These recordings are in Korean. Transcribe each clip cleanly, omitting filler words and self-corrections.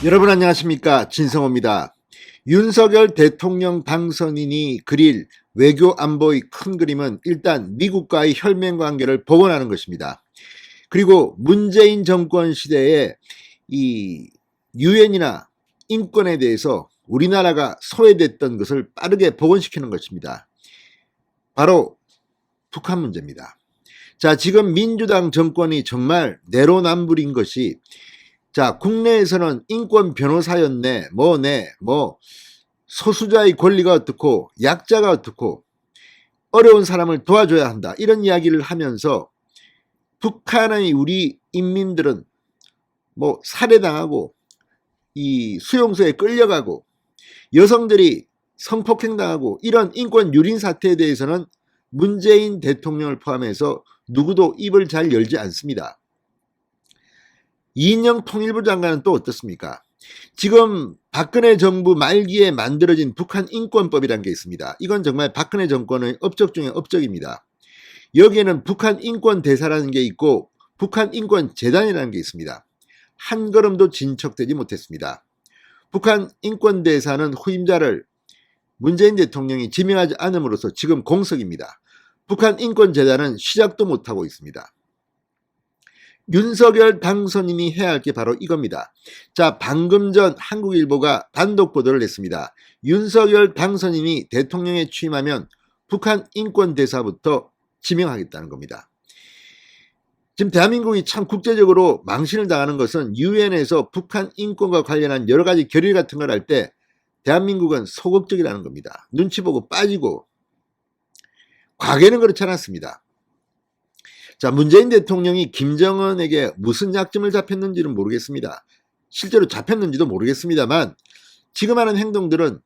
여러분 안녕하십니까, 진성호입니다. 윤석열 대통령 당선인이 그릴 외교 안보의 큰 그림은 일단 미국과의 혈맹 관계를 복원하는 것입니다. 그리고 문재인 정권 시대에 이 유엔이나 인권에 대해서 우리나라가 소외됐던 것을 빠르게 복원시키는 것입니다. 바로 북한 문제입니다. 자, 지금 민주당 정권이 정말 내로남불인 것이, 자, 국내에서는 인권 변호사였네, 소수자의 권리가 어떻고, 약자가 어떻고, 어려운 사람을 도와줘야 한다, 이런 이야기를 하면서 북한의 우리 인민들은 살해당하고, 이 수용소에 끌려가고, 여성들이 성폭행당하고, 이런 인권 유린 사태에 대해서는 문재인 대통령을 포함해서 누구도 입을 잘 열지 않습니다. 이인영 통일부 장관은 또 어떻습니까? 지금 박근혜 정부 말기에 만들어진 북한 인권법이라는 게 있습니다. 이건 정말 박근혜 정권의 업적 중에 업적입니다. 여기에는 북한 인권 대사라는 게 있고 북한 인권 재단이라는 게 있습니다. 한 걸음도 진척되지 못했습니다. 북한 인권 대사는 후임자를 문재인 대통령이 지명하지 않음으로써 지금 공석입니다. 북한 인권 재단은 시작도 못하고 있습니다. 윤석열 당선인이 해야 할 게 바로 이겁니다. 자, 방금 전 한국일보가 단독 보도를 했습니다. 윤석열 당선인이 대통령에 취임하면 북한 인권대사부터 지명하겠다는 겁니다. 지금 대한민국이 참 국제적으로 망신을 당하는 것은 유엔에서 북한 인권과 관련한 여러 가지 결의 같은 걸 할 때 대한민국은 소극적이라는 겁니다. 눈치 보고 빠지고, 과거에는 그렇지 않았습니다. 자, 문재인 대통령이 김정은에게 무슨 약점을 잡혔는지는 모르겠습니다. 실제로 잡혔는지도 모르겠습니다만 지금 하는 행동들은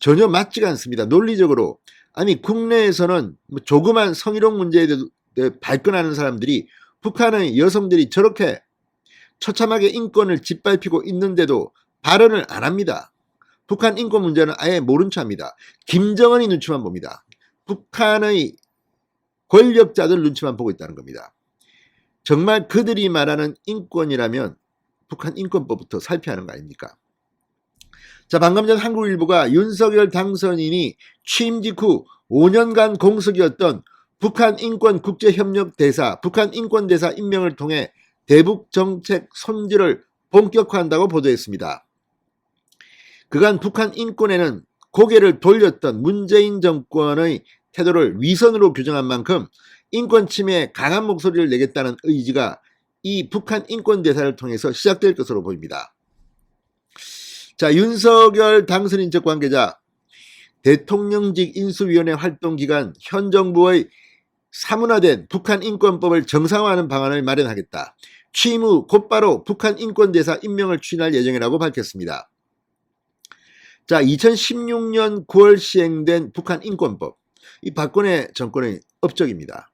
전혀 맞지가 않습니다. 논리적으로. 아니, 국내에서는 조그만 성희롱 문제에 대해 발끈하는 사람들이 북한의 여성들이 저렇게 처참하게 인권을 짓밟히고 있는데도 발언을 안 합니다. 북한 인권 문제는 아예 모른 체 합니다. 김정은이 눈치만 봅니다. 북한의 권력자들 눈치만 보고 있다는 겁니다. 정말 그들이 말하는 인권이라면 북한 인권법부터 살펴야 하는 거 아닙니까? 자, 방금 전 한국일보가 윤석열 당선인이 취임 직후 5년간 공석이었던 북한 인권 국제협력 대사, 북한 인권 대사 임명을 통해 대북 정책 손질을 본격화한다고 보도했습니다. 그간 북한 인권에는 고개를 돌렸던 문재인 정권의 태도를 위선으로 규정한 만큼 인권 침해에 강한 목소리를 내겠다는 의지가 이 북한 인권 대사를 통해서 시작될 것으로 보입니다. 자, 윤석열 당선인 측 관계자, 대통령직 인수위원회 활동 기간 현 정부의 사문화된 북한 인권법을 정상화하는 방안을 마련하겠다. 취임 후 곧바로 북한 인권 대사 임명을 추진할 예정이라고 밝혔습니다. 자, 2016년 9월 시행된 북한 인권법, 이 박근혜 정권의 업적입니다.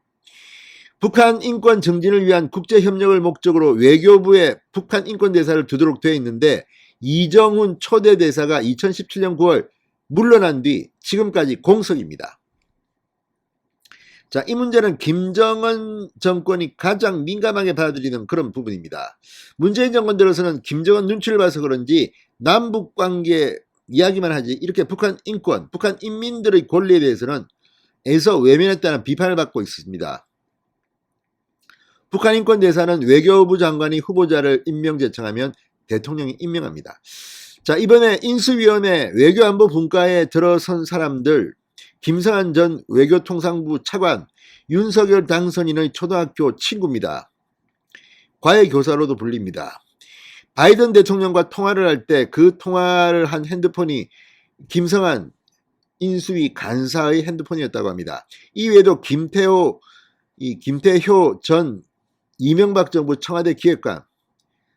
북한 인권 정진을 위한 국제협력을 목적으로 외교부에 북한 인권대사를 두도록 되어 있는데 이정훈 초대 대사가 2017년 9월 물러난 뒤 지금까지 공석입니다. 자, 이 문제는 김정은 정권이 가장 민감하게 받아들이는 그런 부분입니다. 문재인 정권 들어서는 김정은 눈치를 봐서 그런지 남북관계 이야기만 하지 이렇게 북한 인권, 북한 인민들의 권리에 대해서는 에서 외면했다는 비판을 받고 있습니다. 북한 인권 대사는 외교부 장관이 후보자를 임명 제청하면 대통령이 임명합니다. 자, 이번에 인수위원회 외교안보 분과에 들어선 사람들, 김성한 전 외교통상부 차관, 윤석열 당선인의 초등학교 친구입니다. 과외교사로도 불립니다. 바이든 대통령과 통화를 할 때 그 통화를 한 핸드폰이 김성한 인수위 간사의 핸드폰이었다고 합니다. 이외에도 김태효 전 이명박 정부 청와대 기획관,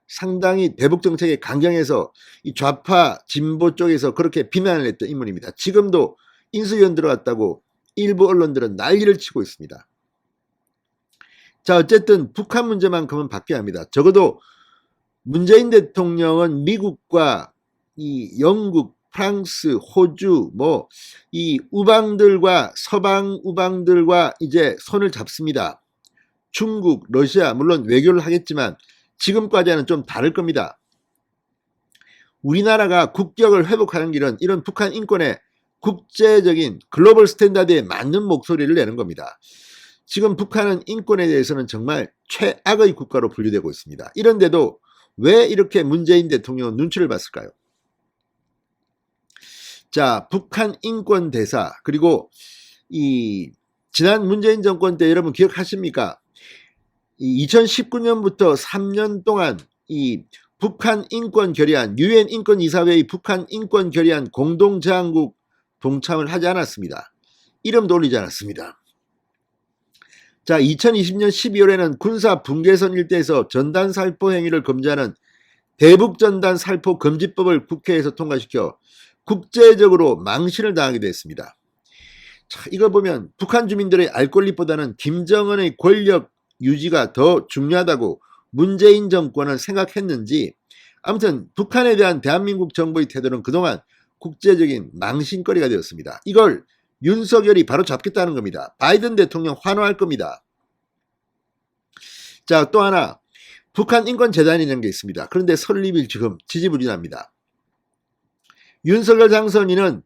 상당히 대북 정책에 강경해서 이 좌파 진보 쪽에서 그렇게 비난을 했던 인물입니다. 지금도 인수위원 들어갔다고 일부 언론들은 난리를 치고 있습니다. 자, 어쨌든 북한 문제만큼은 바뀌어야 합니다. 적어도 문재인 대통령은 미국과 이 영국, 프랑스, 호주, 이 우방들과 서방 우방들과 이제 손을 잡습니다. 중국, 러시아, 물론 외교를 하겠지만 지금까지는 좀 다를 겁니다. 우리나라가 국격을 회복하는 길은 이런 북한 인권의 국제적인 글로벌 스탠다드에 맞는 목소리를 내는 겁니다. 지금 북한은 인권에 대해서는 정말 최악의 국가로 분류되고 있습니다. 이런데도 왜 이렇게 문재인 대통령은 눈치를 봤을까요? 자, 북한 인권 대사, 그리고 지난 문재인 정권 때 여러분 기억하십니까? 2019년부터 3년 동안 북한 인권 결의안, 유엔 인권이사회의 북한 인권 결의안 공동제안국 동참을 하지 않았습니다. 이름도 올리지 않았습니다. 자, 2020년 12월에는 군사 분계선 일대에서 전단 살포 행위를 금지하는 대북전단 살포 금지법을 국회에서 통과시켜 국제적으로 망신을 당하기도 했습니다. 자, 이걸 보면 북한 주민들의 알 권리보다는 김정은의 권력 유지가 더 중요하다고 문재인 정권은 생각했는지, 아무튼 북한에 대한 대한민국 정부의 태도는 그동안 국제적인 망신거리가 되었습니다. 이걸 윤석열이 바로 잡겠다는 겁니다. 바이든 대통령 환호할 겁니다. 자, 또 하나 북한 인권재단이라는 게 있습니다. 그런데 설립이 지금 지지부진합니다. 윤석열 당선인은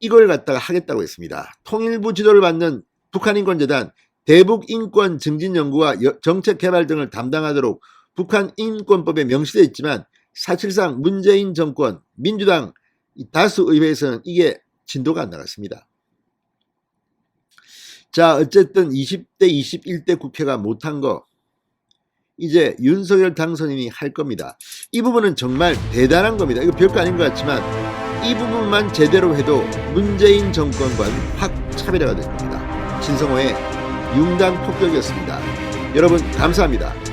이걸 갖다가 하겠다고 했습니다. 통일부 지도를 받는 북한인권재단 대북인권증진연구와 정책개발 등을 담당하도록 북한 인권법에 명시되어 있지만 사실상 문재인 정권, 민주당 다수 의회에서는 이게 진도가 안 나갔습니다. 자, 어쨌든 20대, 21대 국회가 못한 거 이제 윤석열 당선인이 할 겁니다. 이 부분은 정말 대단한 겁니다. 이거 별거 아닌 것 같지만 이 부분만 제대로 해도 문재인 정권과는 확 차별화가 될 겁니다. 신성호의 융단 폭격이었습니다. 여러분 감사합니다.